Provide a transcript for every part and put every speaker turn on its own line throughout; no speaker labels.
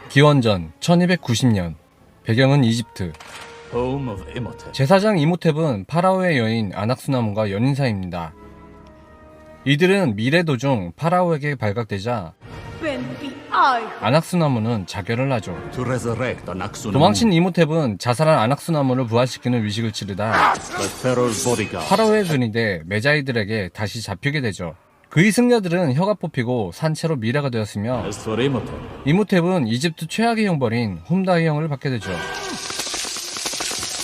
기원전 1290년, 배경은 이집트. 제사장 이모탭은 파라오의 여인 아낙수나문과 연인 사이입니다. 이들은 미래 도중 파라오에게 발각되자 아낙수나문은 자결을 하죠. 도망친 이모탭은 자살한 아낙수나문을 부활시키는 위식을 치르다 파라오의 군이 돼 메자이들에게 다시 잡히게 되죠. 그의 승려들은 혀가 뽑히고 산채로 미라가 되었으며 이모탭은 이집트 최악의 형벌인 훔다이 형을 받게 되죠.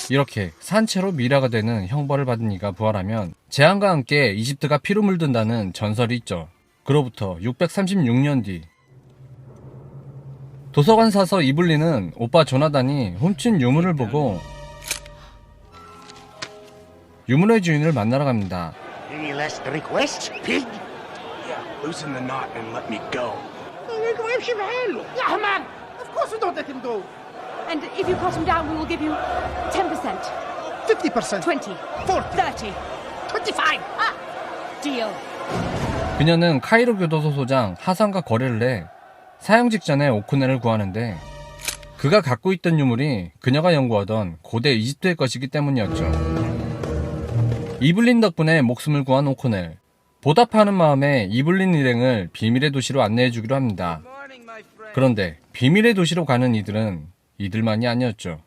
이렇게 산채로 미라가 되는 형벌을 받은 이가 부활하면 재앙과 함께 이집트가 피로 물든다는 전설이 있죠. 그로부터 636년 뒤 도서관 사서 이블린은 오빠 조나단이 훔친 유물을 보고 유물의 주인을 만나러 갑니다.
Any last requests, pig?
Yeah, loosen the knot and let me go.
Yeah, man! Of course we don't let him go!
And if you cut him down, we will give you 10%.
50%!
20.
40!
30.
25!
Deal.
그녀는 카이로 교도소 소장 하산과 거래를 해 사형 직전에 오코넬을 구하는데 그가 갖고 있던 유물이 그녀가 연구하던 고대 이집트의 것이기 때문이었죠. 이블린 덕분에 목숨을 구한 오코넬. 보답하는 마음에 이블린 일행을 비밀의 도시로 안내해주기로 합니다. 그런데 비밀의 도시로 가는 이들은 이들만이 아니었죠.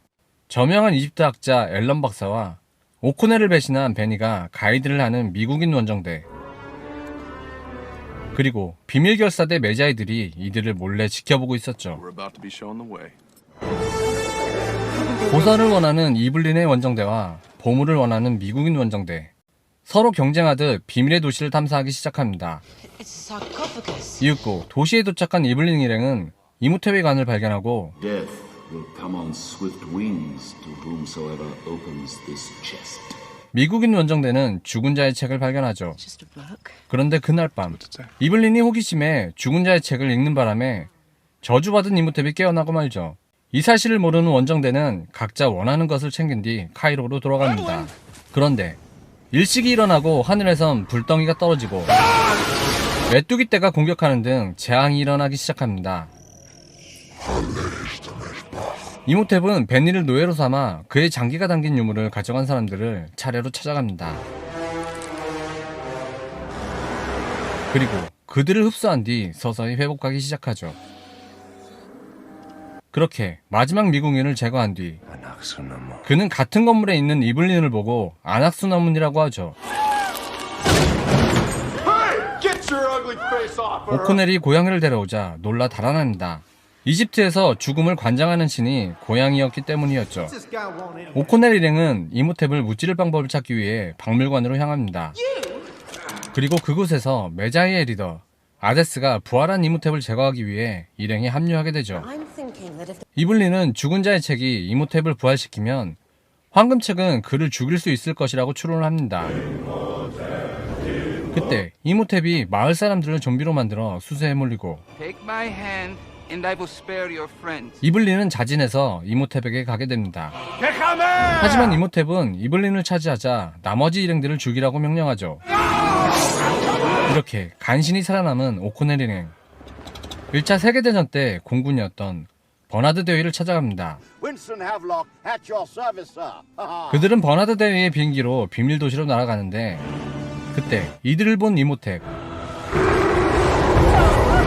저명한 이집트 학자 앨런 박사와 오코넬을 배신한 베니가 가이드를 하는 미국인 원정대, 그리고 비밀 결사대 메자이들이 이들을 몰래 지켜보고 있었죠.
We're about to be shown the way.
보선을 원하는 이블린의 원정대와 보물을 원하는 미국인 원정대, 서로 경쟁하듯 비밀의 도시를 탐사하기 시작합니다. 이윽고 도시에 도착한 이블린 일행은 이모탭의 관을 발견하고
Death will come on swift wings to whomsoever opens this chest.
미국인 원정대는 죽은 자의 책을 발견하죠. 그런데 그날 밤 이블린이 호기심에 죽은 자의 책을 읽는 바람에 저주받은 이모탭이 깨어나고 말죠. 이 사실을 모르는 원정대는 각자 원하는 것을 챙긴 뒤 카이로로 돌아갑니다. 그런데 일식이 일어나고 하늘에선 불덩이가 떨어지고 메뚜기 떼가 공격하는 등 재앙이 일어나기 시작합니다. 이모탭은 베니를 노예로 삼아 그의 장기가 담긴 유물을 가져간 사람들을 차례로 찾아갑니다. 그리고 그들을 흡수한 뒤 서서히 회복하기 시작하죠. 그렇게 마지막 미국인을 제거한 뒤 그는 같은 건물에 있는 이블린을 보고 아낙수나문이라고 하죠. 오코넬이 고양이를 데려오자 놀라 달아납니다. 이집트에서 죽음을 관장하는 신이 고양이였기 때문이었죠. 오코넬 일행은 이모탭을 무찌를 방법을 찾기 위해 박물관으로 향합니다. 그리고 그곳에서 메자이의 리더 아데스가 부활한 이모탭을 제거하기 위해 일행에 합류하게 되죠. 이블린은 죽은 자의 책이 이모탭을 부활시키면 황금책은 그를 죽일 수 있을 것이라고 추론을 합니다. 그때 이모탭이 마을 사람들을 좀비로 만들어 수세에 몰리고
Take my hand and I will spare your friends.
이블린은 자진해서 이모탭에게 가게 됩니다. 하지만 이모탭은 이블린을 차지하자 나머지 일행들을 죽이라고 명령하죠. 이렇게 간신히 살아남은 오코넬 일행. 1차 세계대전 때 공군이었던 버나드 대위를 찾아갑니다.
Winston Havelock at your service, sir.
그들은 버나드 대위의 비행기로 비밀 도시로 날아가는데 그때 이들을 본 이모탭.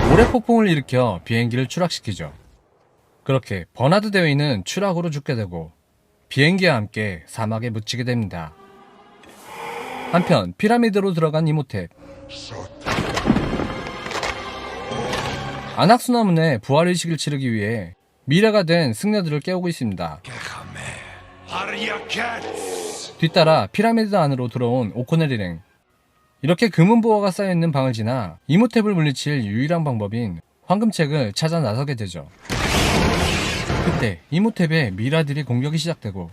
모래폭풍을 일으켜 비행기를 추락시키죠. 그렇게 버나드 대위는 추락으로 죽게 되고 비행기와 함께 사막에 묻히게 됩니다. 한편 피라미드로 들어간 이모탭. 아낙수나문의 부활의식을 치르기 위해 미라가 된 승려들을 깨우고 있습니다. 뒤따라 피라미드 안으로 들어온 오코넬 일행. 이렇게 금은보화가 쌓여있는 방을 지나 이모탭을 물리칠 유일한 방법인 황금책을 찾아 나서게 되죠. 그때 이모탭의 미라들이 공격이 시작되고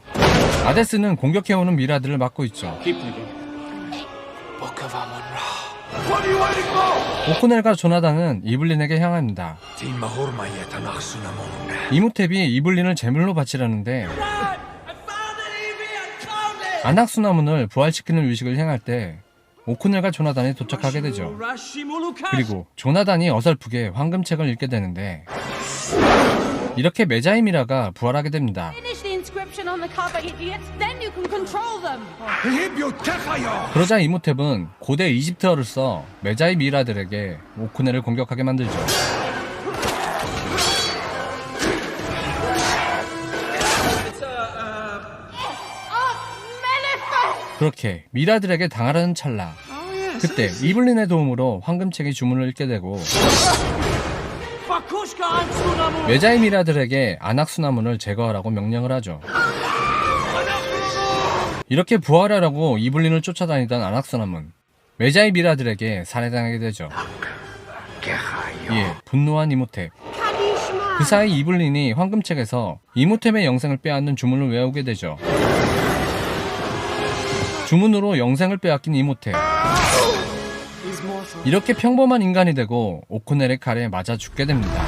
아데스는 공격해오는 미라들을 막고 있죠. 오코넬과 조나단은 이블린에게 향합니다. 이모탭이 이블린을 제물로 바치려는데 아낙수나문을 부활시키는 의식을 행할 때 오코넬과 조나단이 도착하게 되죠. 그리고 조나단이 어설프게 황금책을 읽게 되는데 이렇게 메자이 미라가 부활하게 됩니다.
Finish the inscription on the cover, idiot. Then you can control them.
그러자 이모탭은 고대 이집트어를 써 메자이 미라들에게 오코넬을 공격하게 만들죠. 그렇게 미라들에게 당하려는 찰나, 그때 이블린의 도움으로 황금책이 주문을 읽게 되고 메자이 미라들에게 안악수나문을 제거하라고 명령을 하죠. 이렇게 부활하라고 이블린을 쫓아다니던 안악수나문, 메자이 미라들에게 살해당하게 되죠. 예, 분노한 이모탭. 그 사이 이블린이 황금책에서 이모탭의 영생을 빼앗는 주문을 외우게 되죠. 주문으로 영생을 빼앗긴 이모탭. 이렇게 평범한 인간이 되고 오코넬의 칼에 맞아 죽게 됩니다.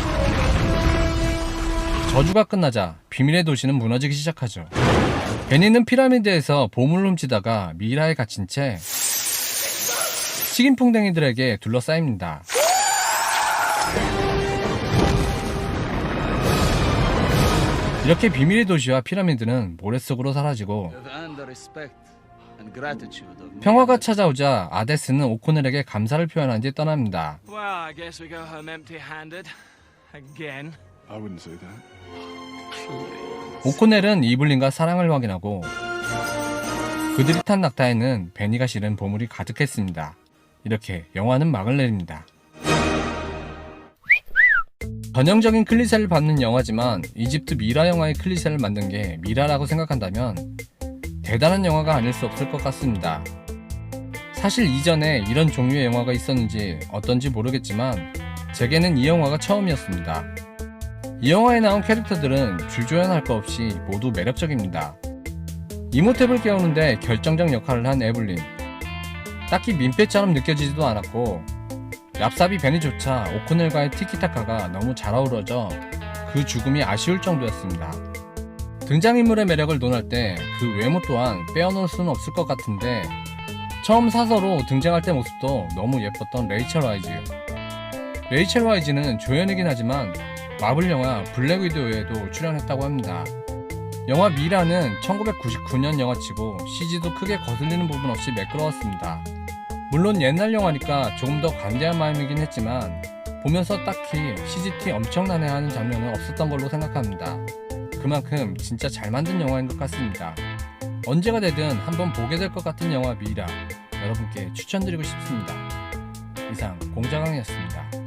저주가 끝나자 비밀의 도시는 무너지기 시작하죠. 베니는 피라미드에서 보물을 훔치다가 미라에 갇힌 채 식인풍뎅이들에게 둘러싸입니다. 이렇게 비밀의 도시와 피라미드는 모래 속으로 사라지고 평화가 찾아오자 아데스는 오코넬에게 감사를 표현한 뒤 떠납니다.
Well, I guess we go home empty-handed. Again. I wouldn't say that.
오코넬은 이블린과 사랑을 확인하고 그들이 탄 낙타에는 베니가 실은 보물이 가득했습니다. 이렇게 영화는 막을 내립니다. 전형적인 클리셰를 받는 영화지만 이집트 미라 영화의 클리셰를 만든 게 미라라고 생각한다면 대단한 영화가 아닐 수 없을 것 같습니다. 사실 이전에 이런 종류의 영화가 있었는지 어떤지 모르겠지만 제게는 이 영화가 처음이었습니다. 이 영화에 나온 캐릭터들은 주조연할 거 없이 모두 매력적입니다. 이모탭을 깨우는데 결정적 역할을 한 에블린, 딱히 민폐처럼 느껴지지도 않았고 얍삽이 베니조차 오코넬과의 티키타카가 너무 잘 어우러져 그 죽음이 아쉬울 정도였습니다. 등장인물의 매력을 논할 때 그 외모 또한 빼어놓을 수는 없을 것 같은데 처음 사서로 등장할 때 모습도 너무 예뻤던 레이첼 와이즈. 레이첼 와이즈는 조연이긴 하지만 마블 영화 블랙 위도우에도 출연했다고 합니다. 영화 미라는 1999년 영화치고 CG도 크게 거슬리는 부분 없이 매끄러웠습니다. 물론 옛날 영화니까 조금 더 관대한 마음이긴 했지만 보면서 딱히 CGT 엄청나네 하는 장면은 없었던 걸로 생각합니다. 그만큼 진짜 잘 만든 영화인 것 같습니다. 언제가 되든 한번 보게 될 것 같은 영화 미라, 여러분께 추천드리고 싶습니다. 이상 공자강이었습니다.